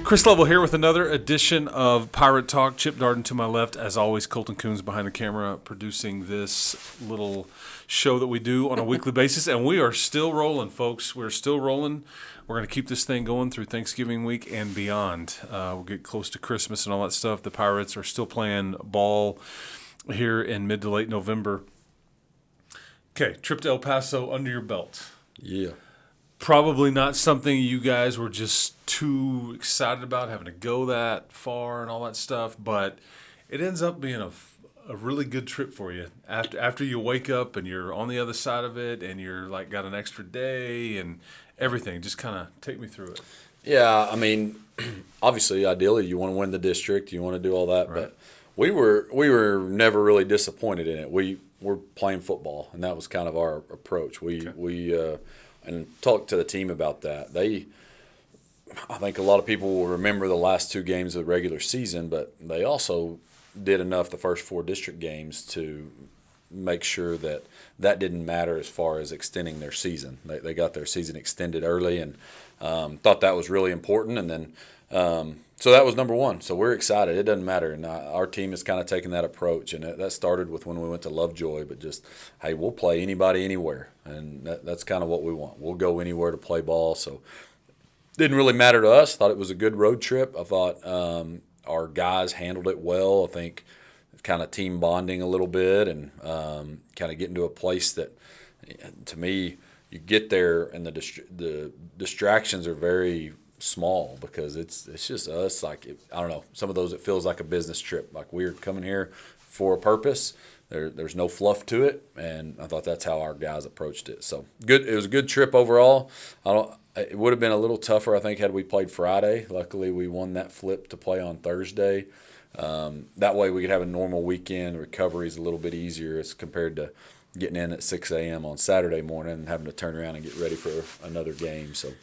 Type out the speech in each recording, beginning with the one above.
Chris Lovell here with another edition of Pirate Talk. Chip Darden to my left. As always, Colton Coons behind the camera producing this little show that we do on a weekly basis. And we are still rolling, folks. We're still rolling. We're going to keep this thing going through Thanksgiving week and beyond. We'll get close to Christmas and all that stuff. The Pirates are still playing ball here in mid to late November. Okay, trip to El Paso under your belt. Yeah. Probably not something you guys were just too excited about having to go that far and all that stuff, but it ends up being a really good trip for you. After you wake up and you're on the other side of it and you're like got an extra day and everything, just kind of take me through it. Yeah, I mean, obviously, ideally, you want to win the district, you want to do all that, Right. but we were never really disappointed in it. We were playing football, and that was kind of our approach. And talked to the team about that. I think a lot of people will remember the last two games of the regular season, but they also did enough the first four district games to make sure that didn't matter as far as extending their season. They got their season extended early and thought that was really important. And then so that was number one. So we're excited. It doesn't matter. And our team is kind of taking that approach. And that started with when we went to Lovejoy, but just, hey, we'll play anybody anywhere. And that's kind of what we want. We'll go anywhere to play ball. So didn't really matter to us. Thought it was a good road trip. I thought our guys handled it well. I think kind of team bonding a little bit and kind of getting to a place that, to me, you get there and the distractions are very small because it's just us. Like, I don't know, some of those it feels like a business trip. Like we're coming here for a purpose. There's no fluff to it, and I thought that's how our guys approached it. So good. It was a good trip overall. It would have been a little tougher, I think, had we played Friday. Luckily, we won that flip to play on Thursday. That way, we could have a normal weekend. Recovery is a little bit easier as compared to getting in at 6 a.m. on Saturday morning and having to turn around and get ready for another game. So.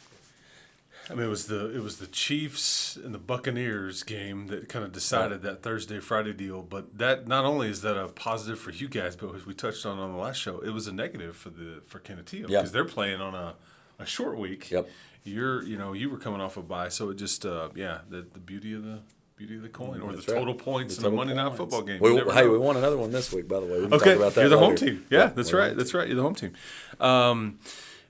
I mean, it was the Chiefs and the Buccaneers game that kind of decided that Thursday-Friday deal. But that not only is that a positive for you guys, but as we touched on the last show, it was a negative for Canutillo because they're playing on a short week. Yep. You were coming off a bye, so it just the beauty of the coin or That's the right. total points in The a total Monday night points. football game. We won another one this week, by the way. We can Okay, talk about that you're the home later. team. Yeah, that's right. That's right. You're the home team.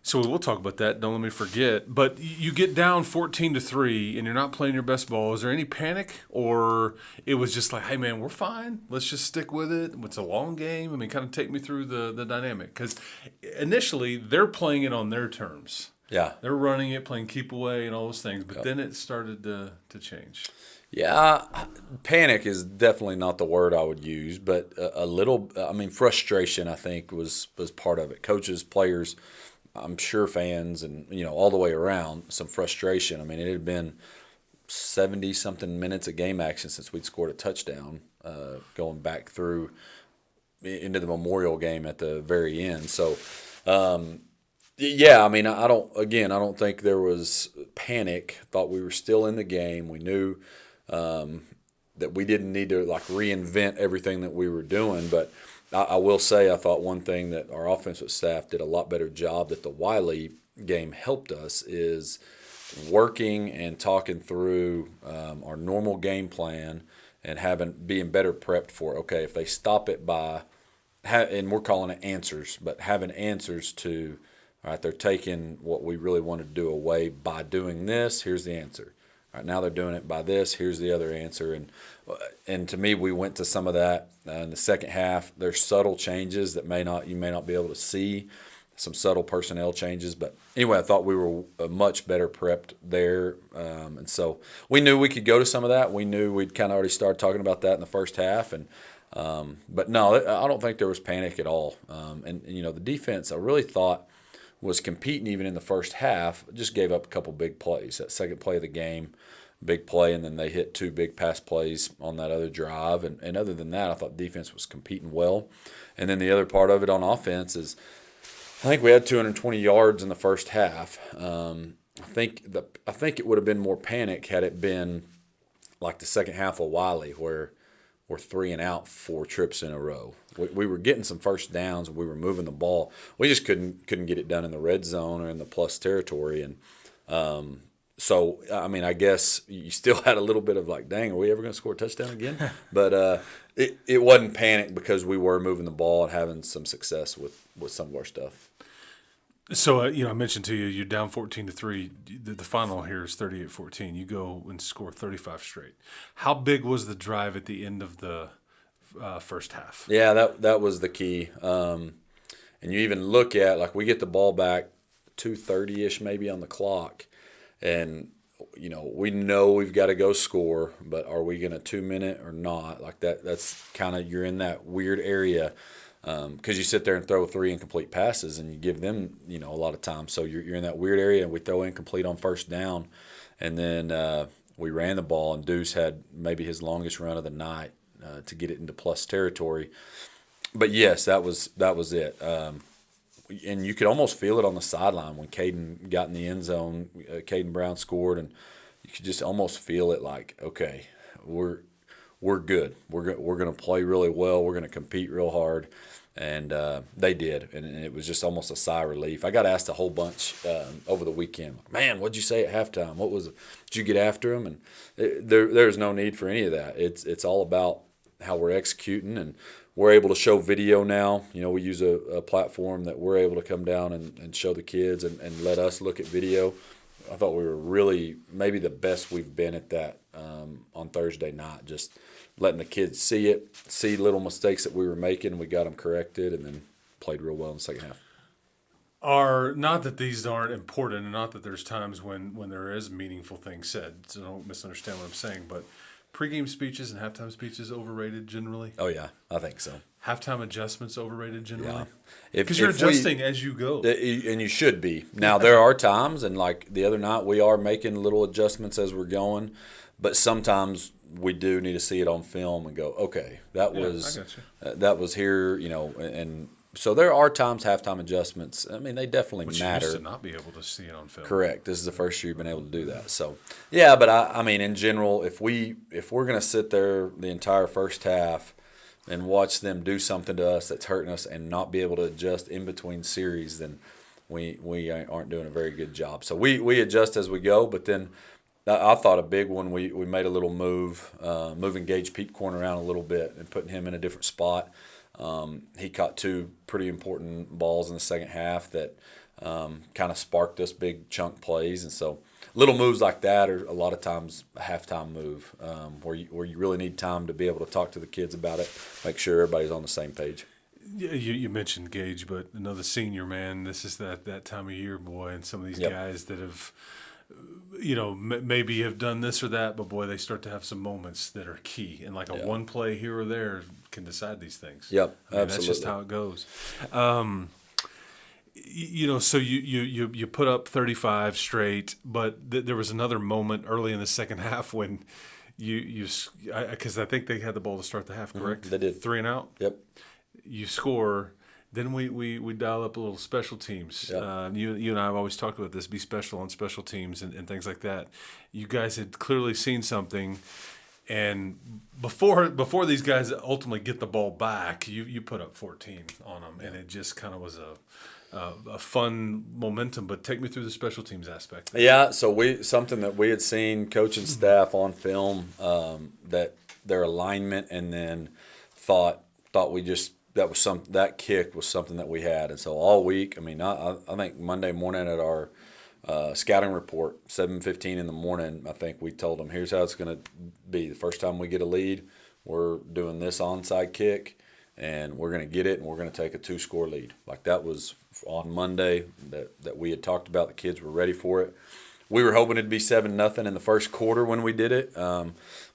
So we'll talk about that. Don't let me forget. But you get down 14-3, and you're not playing your best ball. Is there any panic, or it was just like, hey man, we're fine. Let's just stick with it. It's a long game. I mean, kind of take me through the dynamic because initially they're playing it on their terms. Yeah. They're running it, playing keep away, and all those things. But then it started to change. Yeah, panic is definitely not the word I would use, but a little. I mean, frustration I think was part of it. Coaches, players. I'm sure fans and, all the way around, some frustration. I mean, it had been 70-something minutes of game action since we'd scored a touchdown going back through into the Memorial game at the very end. So, I mean, I don't think there was panic. Thought we were still in the game. We knew that we didn't need to, reinvent everything that we were doing, but I will say I thought one thing that our offensive staff did a lot better job that the Wiley game helped us is working and talking through our normal game plan and being better prepped for, okay, if they stop it by, and we're calling it answers, but having answers to, all right, they're taking what we really wanted to do away by doing this, here's the answer. All right, now they're doing it by this, here's the other answer. And to me, we went to some of that in the second half. There's subtle changes that you may not be able to see, some subtle personnel changes. But anyway, I thought we were much better prepped there. And so we knew we could go to some of that. We knew we'd kind of already started talking about that in the first half. But no, I don't think there was panic at all. The defense I really thought was competing even in the first half, just gave up a couple big plays. That second play of the game, big play, and then they hit two big pass plays on that other drive. And other than that, I thought defense was competing well. And then the other part of it on offense is I think we had 220 yards in the first half. I think it would have been more panic had it been like the second half of Wiley where we're 3 and out 4 trips in a row. We were getting some first downs. We were moving the ball. We just couldn't get it done in the red zone or in the plus territory. And So, I mean, I guess you still had a little bit of like, dang, are we ever going to score a touchdown again? But it wasn't panic because we were moving the ball and having some success with some of our stuff. So, I mentioned to you, you're down 14-3. The final here is 38-14. You go and score 35 straight. How big was the drive at the end of the first half? Yeah, that was the key. And you even look at, like, we get the ball back 2:30-ish maybe on the clock. And, we know we've got to go score, but are we going to 2-minute or not? Like that's kind of, you're in that weird area. Because you sit there and throw 3 incomplete passes and you give them, a lot of time. So you're in that weird area, and we throw incomplete on first down. And then we ran the ball, and Deuce had maybe his longest run of the night to get it into plus territory. But, yes, that was it. And you could almost feel it on the sideline when Caden got in the end zone. Caden Brown scored, and you could just almost feel it like, okay, we're good. We're going to play really well. We're going to compete real hard. And they did, and it was just almost a sigh of relief. I got asked a whole bunch over the weekend. Man, what'd you say at halftime? What was it? Did you get after them? And there's no need for any of that. It's all about how we're executing, and we're able to show video now. We use a platform that we're able to come down and show the kids and let us look at video. I thought we were really maybe the best we've been at that on Thursday night, just letting the kids see little mistakes that we were making. We got them corrected, and then played real well in the second half. Not that these aren't important, and not that there's times when there is meaningful things said, so don't misunderstand what I'm saying, but pregame speeches and halftime speeches overrated generally? Oh, yeah, I think so. Halftime adjustments overrated generally? Yeah. Because you're adjusting as you go. And you should be. Now, there are times, and like the other night, we are making little adjustments as we're going, but sometimes we do need to see it on film and go, okay, that was here, and so there are times halftime adjustments. I mean, they definitely matter. You used to not be able to see it on film. Correct. This is the first year you've been able to do that. So, yeah, but I mean, in general, if we're going to sit there the entire first half and watch them do something to us that's hurting us and not be able to adjust in between series, then we aren't doing a very good job. So we adjust as we go, but then I thought a big one, we made a little move, moving Gage Peepcorn around a little bit and putting him in a different spot. He caught 2 pretty important balls in the second half that kind of sparked us big chunk plays. And so little moves like that are a lot of times a halftime move where you really need time to be able to talk to the kids about it, make sure everybody's on the same page. You mentioned Gage, but another senior, man, this is that time of year, boy, and some of these guys that have – maybe have done this or that, but boy, they start to have some moments that are key, and like a one play here or there can decide these things. Yep, absolutely. That's just how it goes. So you put up 35 straight, but there was another moment early in the second half when because I think they had the ball to start the half, correct? Mm-hmm, they did. 3 and out. Yep. You score. Then we dial up a little special teams. Yep. You and I have always talked about this, be special on special teams and things like that. You guys had clearly seen something, and before these guys ultimately get the ball back, you put up 14 on them, and it just kind of was a fun momentum. But take me through the special teams aspect. Yeah, so something that we had seen coaching staff on film, that their alignment, and then thought we just – that kick was something that we had. And so all week, I mean, I think Monday morning at our scouting report, 7:15 in the morning, I think we told them, here's how it's going to be. The first time we get a lead, we're doing this onside kick, and we're going to get it, and we're going to take a 2-score lead. Like that was on Monday that we had talked about. The kids were ready for it. We were hoping it'd be 7-0 in the first quarter when we did it.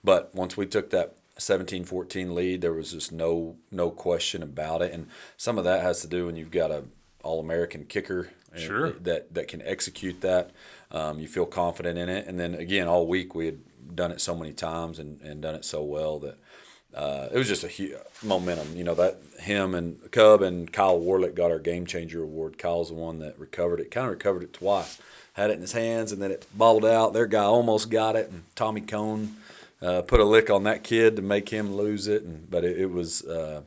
But once we took that 17-14 lead, there was just no question about it. And some of that has to do when you've got a All-American kicker that can execute that. You feel confident in it. And then, again, all week we had done it so many times and done it so well that it was just a huge momentum. That him and Cub and Kyle Warlick got our Game Changer Award. Kyle's the one that recovered it twice. Had it in his hands, and then it bobbled out. Their guy almost got it, and Tommy Cone put a lick on that kid to make him lose it, but it was a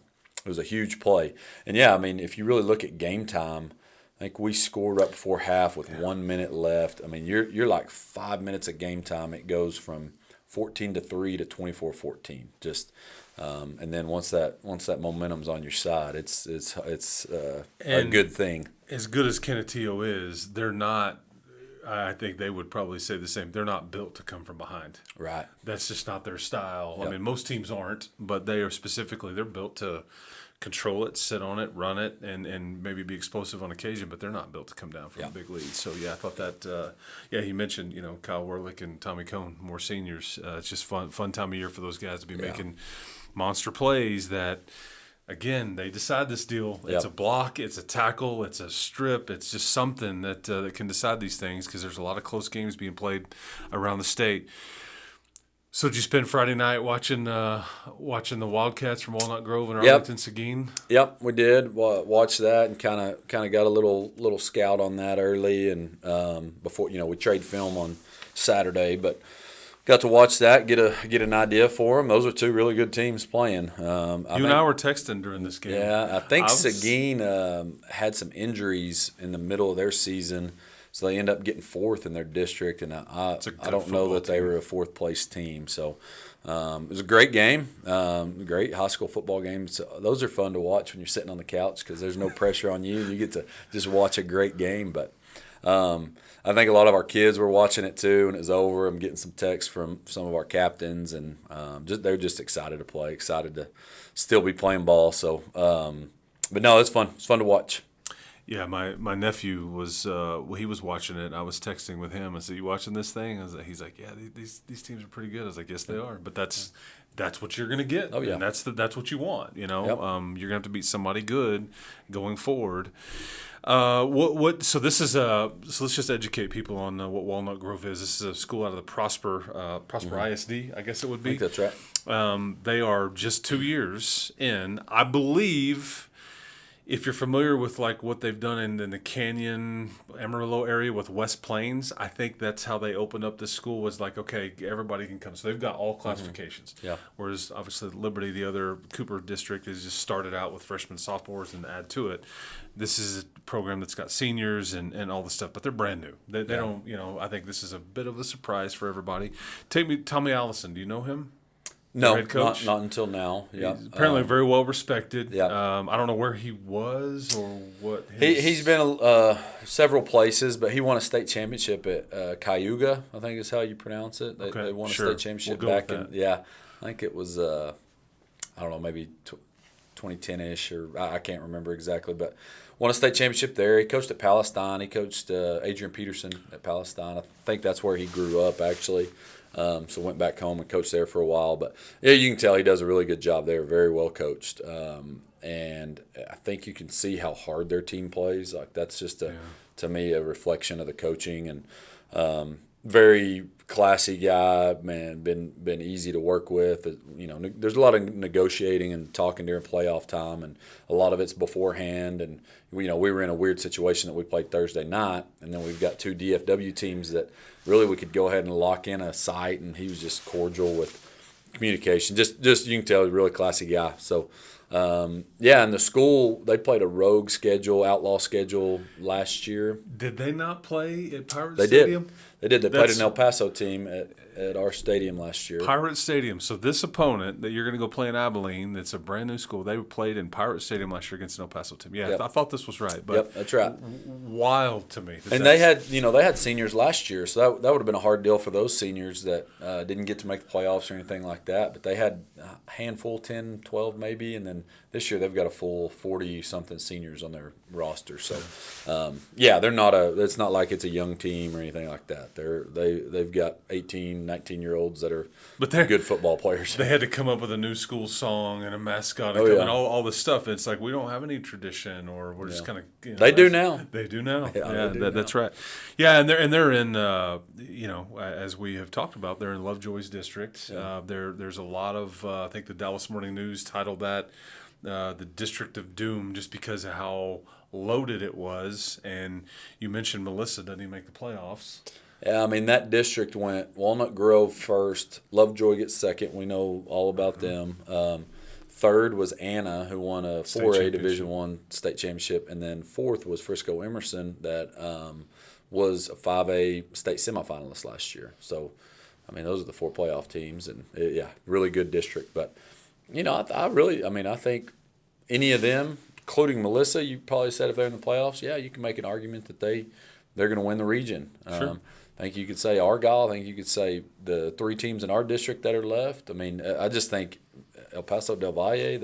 huge play. And yeah, I mean, if you really look at game time, think we scored up before half with 1 minute left. I mean, you're like 5 minutes of game time. It goes from 14-3 to 24-14. Just and then once that momentum's on your side, it's a good thing. As good as Canutillo is, they're not. I think they would probably say the same. They're not built to come from behind. Right. That's just not their style. Yep. I mean, most teams aren't, but they are specifically. They're built to control it, sit on it, run it, and maybe be explosive on occasion, but they're not built to come down from a big lead. So, yeah, I thought that, he mentioned, Kyle Werlick and Tommy Cohn, more seniors. It's just fun time of year for those guys to be making monster plays that, again, they decide this deal. It's a block, it's a tackle, it's a strip. It's just something that can decide these things because there's a lot of close games being played around the state. So did you spend Friday night watching the Wildcats from Walnut Grove and Arlington Seguin? Yep, we did watch that and kind of got a little scout on that early and before we trade film on Saturday, but got to watch that, get an idea for them. Those are two really good teams playing. You and I were texting during this game. Yeah, I think Seguin had some injuries in the middle of their season. So they end up getting fourth in their district, and I don't know that they were a fourth-place team. So it was a great game, great high school football game. So those are fun to watch when you're sitting on the couch because there's no pressure on you. You get to just watch a great game. But I think a lot of our kids were watching it too, and it was over. I'm getting some texts from some of our captains, and they're just excited to play, excited to still be playing ball. So, but no, it's fun. It's fun to watch. Yeah, my nephew was he was watching it. I was texting with him. I said, "You watching this thing?" He's like, "Yeah, these teams are pretty good." I was like, "Yes, they are." But that's what you're gonna get. Oh yeah, and that's what you want. Yep. You're gonna have to beat somebody good going forward. So this is so let's just educate people on what Walnut Grove is. This is a school out of the Prosper ISD, I guess it would be. I think that's right. They are just 2 years in, I believe. If you're familiar with like what they've done in the Canyon, Amarillo area with West Plains, I think that's how they opened up this school was like, okay, everybody can come. So they've got all classifications. Yeah. Whereas obviously Liberty, the other Cooper district, is just started out with freshmen, sophomores, and add to it. This is a program that's got seniors and all the stuff, but they're brand new. They don't, I think this is a bit of a surprise for everybody. Tommy Allison, do you know him? No, head coach? Not until now. Yeah, He's apparently very well respected. Yeah. I don't know where he was or what. He's been several places, but he won a state championship at Cayuga, I think is how you pronounce it. They won a state championship back in I think it was I don't know, maybe 2010-ish or I can't remember exactly, but won a state championship there. He coached at Palestine. He coached Adrian Peterson at Palestine. I think that's where he grew up actually. So went back home and coached there for a while. But, yeah, you can tell he does a really good job there, very well coached. And I think you can see how hard their team plays. Like that's just, to me, a reflection of the coaching. And very classy guy, man, been easy to work with. There's a lot of negotiating and talking during playoff time, and a lot of it's beforehand. And, we were in a weird situation that we played Thursday night, and then we've got two DFW teams that really we could go ahead and lock in a site, and he was just cordial with communication. Just you can tell he's a really classy guy. So, and the school, they played a rogue schedule, outlaw schedule last year. Did they not play at Pirate Stadium? They did. They played That's an El Paso team at our stadium last year. Pirate Stadium. So this opponent that you're going to go play in Abilene, that's a brand new school, they played in Pirate Stadium last year against an El Paso team. Yeah, I thought this was right. But that's right. Wild to me. And they had seniors last year, so that would have been a hard deal for those seniors that didn't get to make the playoffs or anything like that. But they had a handful, 10, 12 maybe, and then this year they've got a full 40-something seniors on their roster. So, they're not it's not like it's a young team or anything like that. They've got 18, 19-year-olds that are good football players. They had to come up with a new school song and a mascot and all this stuff. It's like we don't have any tradition, or we're just kind of. They do now. They do now. Yeah, that's right. Yeah, and they're in as we have talked about, they're in Lovejoy's district. Yeah. There's a lot of I think the Dallas Morning News titled that the District of Doom, just because of how loaded it was. And you mentioned Melissa doesn't even make the playoffs. Yeah, I mean, that district went Walnut Grove first, Lovejoy gets second. We know all about them. Third was Anna, who won a State 4A championship. Division I state championship, and then fourth was Frisco Emerson, that was a 5A state semifinalist last year. So, I mean, those are the 4 playoff teams, and yeah, really good district. But I think any of them, including Melissa, you probably said if they're in the playoffs, yeah, you can make an argument that they're going to win the region. Sure. I think you could say Argyle. I think you could say the 3 teams in our district that are left. I mean, I just think El Paso del Valle,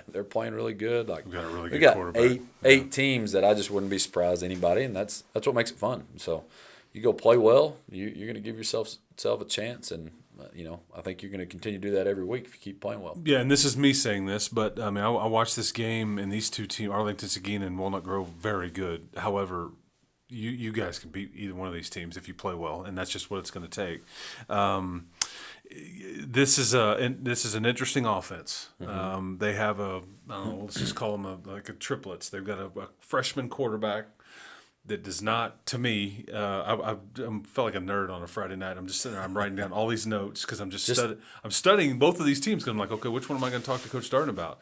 they're playing really good. Like, We've got a really we good got quarterback. eight teams that I just wouldn't be surprised anybody, and that's what makes it fun. So you go play well, you're going to give yourself a chance, and I think you're going to continue to do that every week if you keep playing well. Yeah, and this is me saying this, but I mean, I watched this game, and these 2 teams, Arlington Seguin and Walnut Grove, very good. However, you guys can beat either one of these teams if you play well, and that's just what it's going to take. This is an interesting offense. Mm-hmm. They have let's just call them a triplets. They've got a freshman quarterback that does not, to me, I felt like a nerd on a Friday night. I'm just sitting there, I'm writing down all these notes because I'm studying both of these teams because I'm like, okay, which one am I going to talk to Coach Darden about?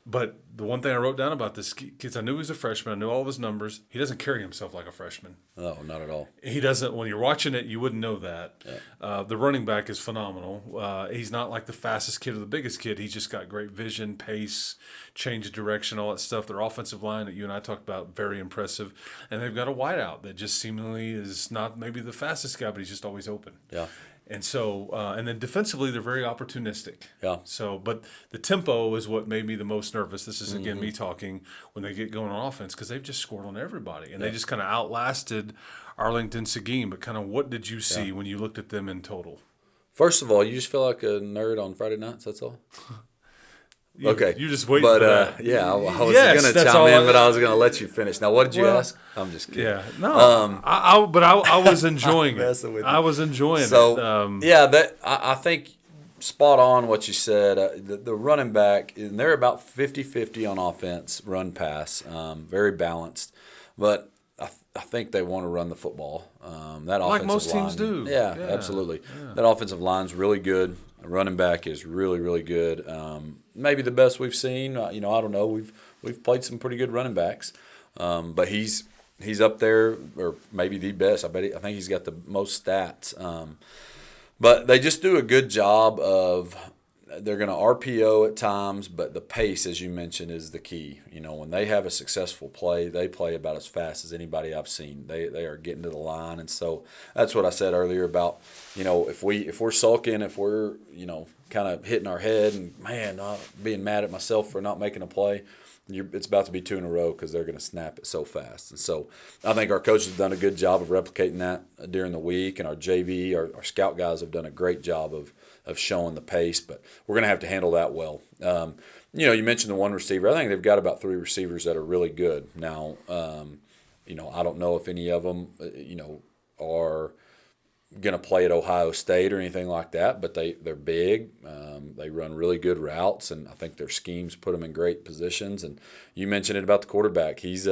But the one thing I wrote down about this kid, I knew he was a freshman. I knew all of his numbers. He doesn't carry himself like a freshman. No, not at all. He doesn't. When you're watching it, you wouldn't know that. Yeah. The running back is phenomenal. He's not like the fastest kid or the biggest kid. He's just got great vision, pace, change of direction, all that stuff. Their offensive line that you and I talked about, very impressive. And they've got a wideout that just seemingly is not maybe the fastest guy, but he's just always open. Yeah. And so, and then defensively, they're very opportunistic. Yeah. So, but the tempo is what made me the most nervous. This is, again, me talking when they get going on offense because they've just scored on everybody. And they just kind of outlasted Arlington Seguin. But kind of what did you see when you looked at them in total? First of all, you just feel like a nerd on Friday nights, that's all? Okay. You just waiting for that. Yeah, I was Yes, going to that's chime all in, but I was going to let you finish. Now, what did you ask? I'm just kidding. Yeah. No. I was enjoying it. Messing with you. I was enjoying it. So, I think spot on what you said. The running back, and they're about 50-50 on offense, run pass, very balanced. But I think they want to run the football. That like offensive most line, teams do. Yeah, absolutely. Yeah. That offensive line's really good. The running back is really, really good. Maybe the best we've seen. I don't know. We've played some pretty good running backs, but he's up there, or maybe the best. I think he's got the most stats. But they just do a good job of. They're going to RPO at times, but the pace, as you mentioned, is the key. When they have a successful play, they play about as fast as anybody I've seen. They are getting to the line, and so that's what I said earlier about, if we're sulking, if we're kind of hitting our head and not being mad at myself for not making a play, it's about to be 2 in a row because they're going to snap it so fast. And so I think our coaches have done a good job of replicating that during the week, and our JV, our scout guys have done a great job of showing the pace, but we're going to have to handle that well. You mentioned the one receiver. I think they've got about 3 receivers that are really good. Now, I don't know if any of them, are going to play at Ohio State or anything like that, but they're big. They run really good routes, and I think their schemes put them in great positions. And you mentioned it about the quarterback. He's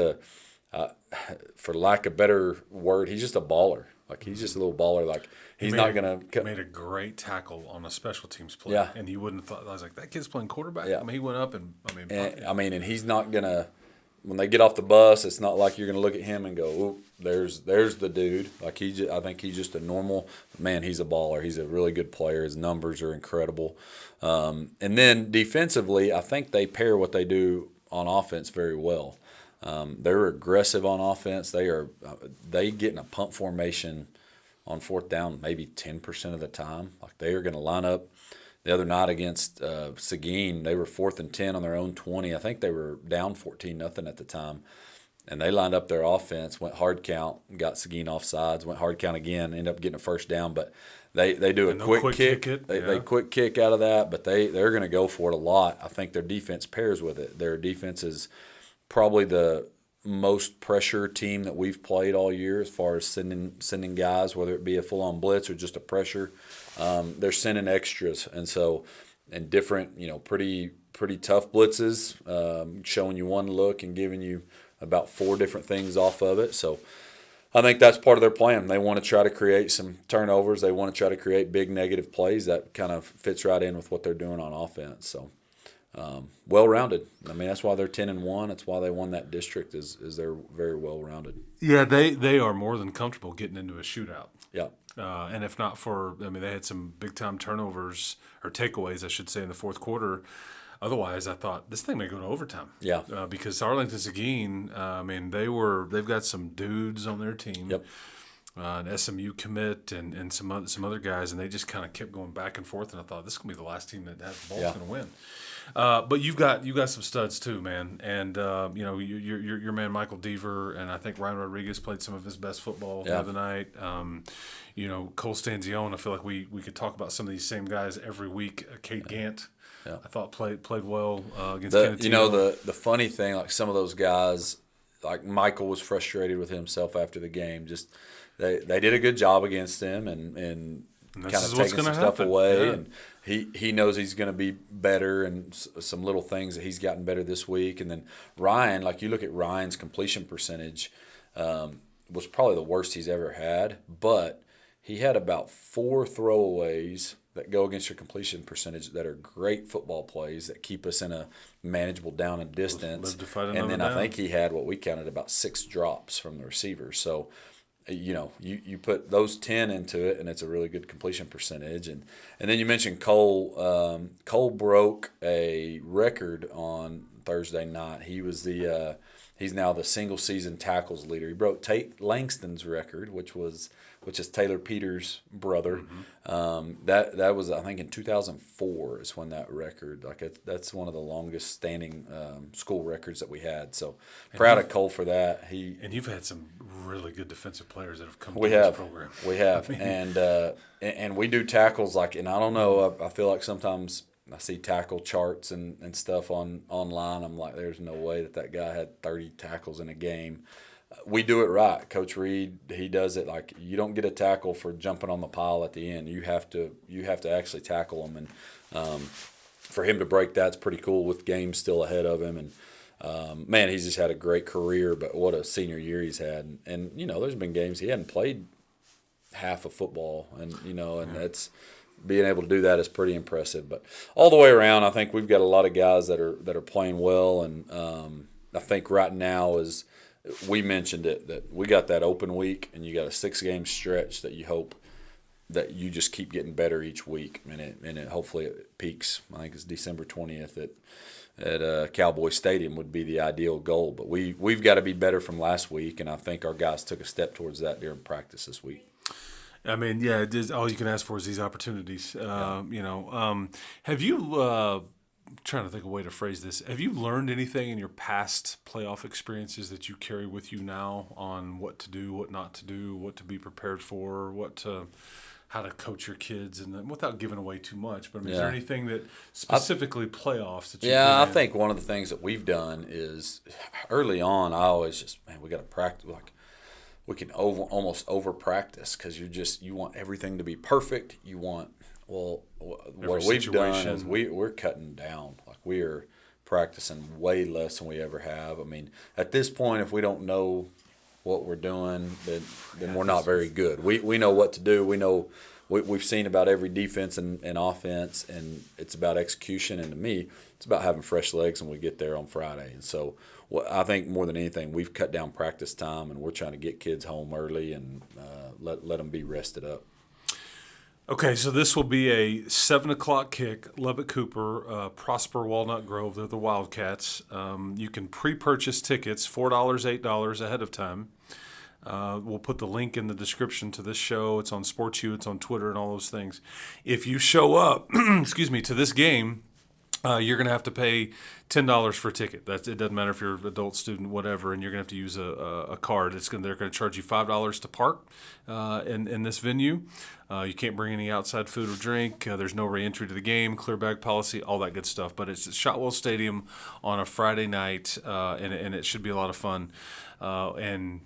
for lack of a better word, he's just a baller. Like, he's just a little baller. Like, he's not going to – made a great tackle on a special teams play. Yeah. And you wouldn't have thought – I was like, that kid's playing quarterback? Yeah. I mean, he went up and and he's not going to – when they get off the bus, it's not like you're going to look at him and go, "Oop, there's the dude." Like, I think he's just a normal – man, he's a baller. He's a really good player. His numbers are incredible. And then defensively, I think they pair what they do on offense very well. They're aggressive on offense. They get in a punt formation on 4th down maybe 10% of the time. Like, they are going to line up. The other night against Seguin, they were 4th and 10 on their own 20. I think they were down 14-0 at the time. And they lined up their offense, went hard count, got Seguin off sides, went hard count again, ended up getting a first down. But they do a quick kick. They quick kick out of that, but they're going to go for it a lot. I think their defense pairs with it. Their defense is probably the most pressure team that we've played all year as far as sending guys, whether it be a full-on blitz or just a pressure. They're sending extras, and different, pretty tough blitzes, showing you one look and giving you about 4 different things off of it. So I think that's part of their plan. They want to try to create some turnovers. They want to try to create big negative plays. That kind of fits right in with what they're doing on offense. So well-rounded. I mean, that's why they're 10-1. That's why they won that district. Is they're very well-rounded. Yeah, they are more than comfortable getting into a shootout. Yeah. And if not for, I mean, they had some big time turnovers or takeaways, I should say, in the fourth quarter. Otherwise, I thought this thing may go to overtime. Yeah. Because Arlington Seguin, I mean, they've got some dudes on their team. Yep. An SMU commit and some other guys, and they just kind of kept going back and forth. And I thought this is gonna be the last team that has the ball's gonna win. But you've got some studs too, man. And your man Michael Deaver, and I think Ryan Rodriguez played some of his best football the other night. Cole Stanzione. I feel like we could talk about some of these same guys every week. Kate Gant, I thought played well against Canutillo. The funny thing, like some of those guys, like Michael was frustrated with himself after the game. Just they did a good job against him and kind of taking some stuff away. Yeah. And he knows he's going to be better, and some little things that he's gotten better this week. And then Ryan, like you look at Ryan's completion percentage, was probably the worst he's ever had, but he had about 4 throwaways that go against your completion percentage that are great football plays that keep us in a manageable down and distance. And then I think he had what we counted about 6 drops from the receivers. So, you put those 10 into it, and it's a really good completion percentage. And then you mentioned Cole. Cole broke a record on Thursday night. He was he's now the single season tackles leader. He broke Tate Langston's record, which is Taylor Peters' brother. Mm-hmm. That was, I think, in 2004 is when that record. That's one of the longest standing school records that we had. So proud of Cole for that. And you've had some really good defensive players that have come through this program. We have, and we do tackles and I don't know. I feel like sometimes I see tackle charts and stuff online. I'm like, there's no way that guy had 30 tackles in a game. We do it right. Coach Reed, he does it like you don't get a tackle for jumping on the pile at the end. You have to actually tackle them, and for him to break that's pretty cool with games still ahead of him. And man, he's just had a great career. But what a senior year he's had. And there's been games he hadn't played half of football, and that's being able to do that is pretty impressive. But all the way around, I think we've got a lot of guys that are playing well, and I think right now is. We mentioned it that we got that open week, and you got a 6-game stretch that you hope that you just keep getting better each week, and it hopefully it peaks. I think it's December 20th at Cowboy Stadium would be the ideal goal. But we've got to be better from last week, and I think our guys took a step towards that during practice this week. I mean, yeah, it is, all you can ask for is these opportunities. Have you? Trying to think of a way to phrase this. Have you learned anything in your past playoff experiences that you carry with you now on what to do, what not to do, what to be prepared for, how to coach your kids, and then, without giving away too much? But is there anything that specifically playoffs that you? Yeah, I think one of the things that we've done is early on. I always we got to practice we can almost over practice because you want everything to be perfect. You want. Well, what we've done is we're cutting down. Like we are practicing way less than we ever have. I mean, at this point, if we don't know what we're doing, then we're not very good. We know what to do. We know we've seen about every defense and offense, and it's about execution. And to me, it's about having fresh legs when we get there on Friday. And so, I think more than anything, we've cut down practice time, and we're trying to get kids home early and let them be rested up. Okay, so this will be a 7:00 kick. Lubbock Cooper, Prosper Walnut Grove. They're the Wildcats. You can pre-purchase tickets, $4, $8 ahead of time. We'll put the link in the description to this show. It's on SportsU, it's on Twitter, and all those things. If you show up, to this game, you're going to have to pay $10 for a ticket. It doesn't matter if you're an adult, student, whatever, and you're going to have to use a card. They're going to charge you $5 to park in this venue. You can't bring any outside food or drink. There's no re-entry to the game, clear bag policy, all that good stuff. But it's at Shotwell Stadium on a Friday night, and it should be a lot of fun. And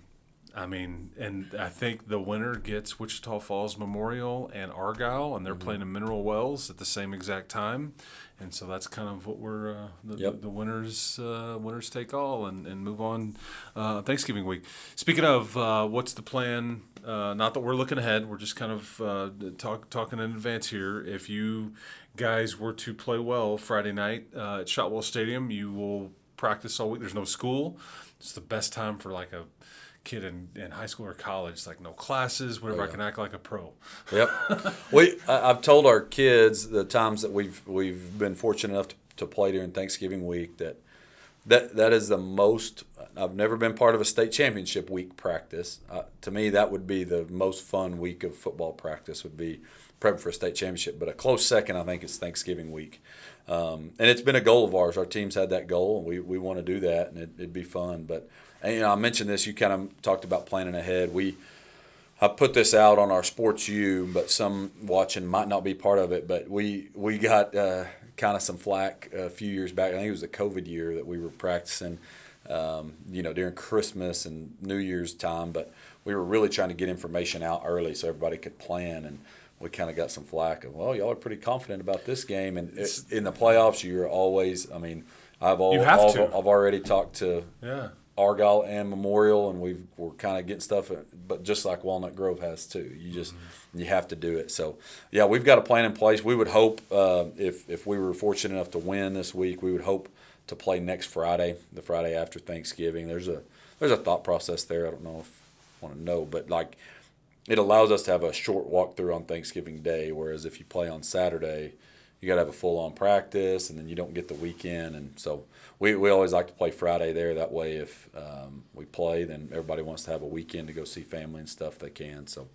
I mean, and I think the winner gets Wichita Falls Memorial and Argyle, and they're playing in Mineral Wells at the same exact time. And so that's kind of what we're the winners take all and move on Thanksgiving week. Speaking of what's the plan? Not that we're looking ahead. We're just kind of talking in advance here. If you guys were to play well Friday night at Shotwell Stadium, you will practice all week. There's no school. It's the best time for like a kid in high school or college. It's like no classes, whatever. I can act like a pro. Yep. I've told our kids the times that we've been fortunate enough to play during Thanksgiving week that is the most. I've never been part of a state championship week practice. To me, that would be the most fun week of football practice, would be prepping for a state championship. But a close second, I think, is Thanksgiving week. And it's been a goal of ours. Our team's had that goal, and we want to do that, and it'd be fun. But and, I mentioned this. You kind of talked about planning ahead. I put this out on our Sports U, but some watching might not be part of it. But we got kind of some flack a few years back. I think it was the COVID year that we were practicing, during Christmas and New Year's time. But we were really trying to get information out early so everybody could plan. And we kind of got some flack of, well, y'all are pretty confident about this game. And in the playoffs, you're always. I mean, I've already talked to. Yeah. Argyle and Memorial, and we're kind of getting stuff, but just like Walnut Grove has too. You have to do it. So, yeah, we've got a plan in place. We would hope if we were fortunate enough to win this week, we would hope to play next Friday, the Friday after Thanksgiving. There's a thought process there. I don't know if you want to know, but like it allows us to have a short walkthrough on Thanksgiving Day, whereas if you play on Saturday, you got to have a full-on practice, and then you don't get the weekend. And so we always like to play Friday there. That way if we play, then everybody wants to have a weekend to go see family and stuff they can. So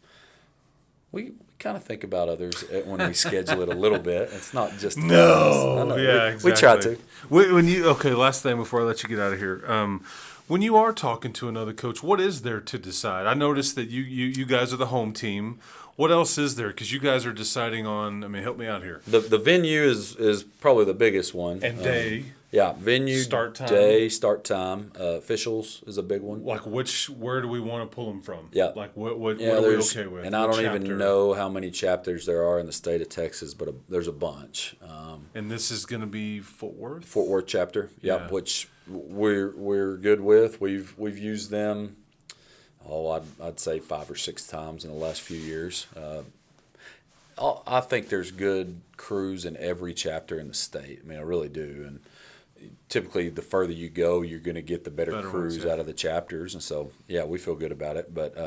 we kind of think about others when we schedule it a little bit. It's not just exactly. We try to. Last thing before I let you get out of here. When you are talking to another coach, what is there to decide? I noticed that you guys are the home team. What else is there? Because you guys are deciding on. I mean, help me out here. The venue is probably the biggest one. And day. Venue, start time. Day, start time. Officials is a big one. Like where do we want to pull them from? Yeah. Like what are we okay with? And I don't even know how many chapters there are in the state of Texas, but there's a bunch. And this is going to be Fort Worth? Fort Worth chapter, yeah. Which we're good with. We've used them. I'd say 5 or 6 times in the last few years. I think there's good crews in every chapter in the state. I mean, I really do. And typically, the further you go, you're going to get the better crews ones, yeah. out of the chapters. And so, yeah, we feel good about it. But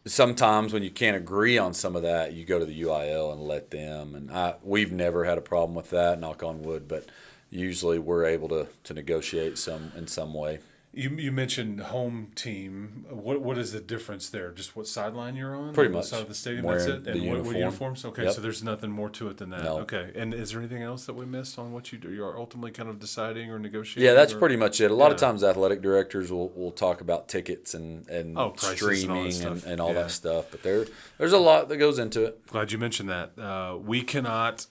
sometimes when you can't agree on some of that, you go to the UIL and let them. And we've never had a problem with that, knock on wood. But usually we're able to negotiate in some way. You mentioned home team. What is the difference there? Just what sideline you're on? Pretty much. Side of the stadium, Wearing that's it? And what uniforms? Okay, Yep. So there's nothing more to it than that. No. Okay. And is there anything else that we missed on what you do? You're ultimately kind of deciding or negotiating? Yeah, that's pretty much it. A lot of times athletic directors will talk about tickets and streaming and all that stuff. But there's a lot that goes into it. Glad you mentioned that. We cannot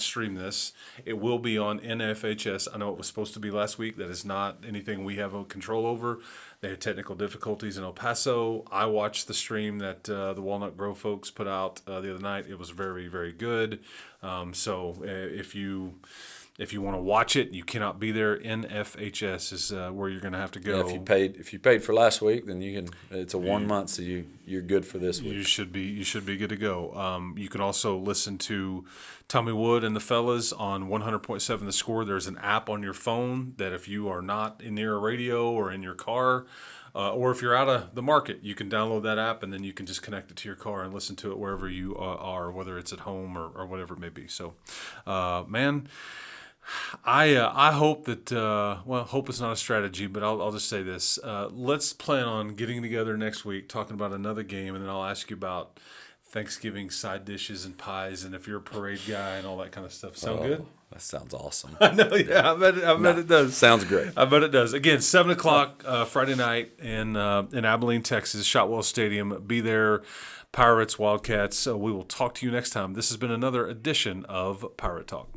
stream this. It will be on NFHS. I know it was supposed to be last week. That is not anything we have control over. They had technical difficulties in El Paso. I watched the stream that the Walnut Grove folks put out the other night. It was very, very good. So if you want to watch it, you cannot be there. NFHS is where you're going to have to go. Yeah, if you paid for last week, then you can. It's a 1 month, so you're good for this week. You should be good to go. You can also listen to Tommy Wood and the fellas on 100.7 The Score. There's an app on your phone that if you are not near a radio or in your car, or if you're out of the market, you can download that app and then you can just connect it to your car and listen to it wherever you are, whether it's at home or whatever it may be. So, man. I hope that hope is not a strategy, but I'll just say this: let's plan on getting together next week, talking about another game, and then I'll ask you about Thanksgiving side dishes and pies, and if you're a parade guy and all that kind of stuff. Sound good? That sounds awesome. I know, yeah. I bet it does. Sounds great. I bet it does. Again, 7:00 Friday night in Abilene, Texas, Shotwell Stadium. Be there, Pirates, Wildcats. We will talk to you next time. This has been another edition of Pirate Talk.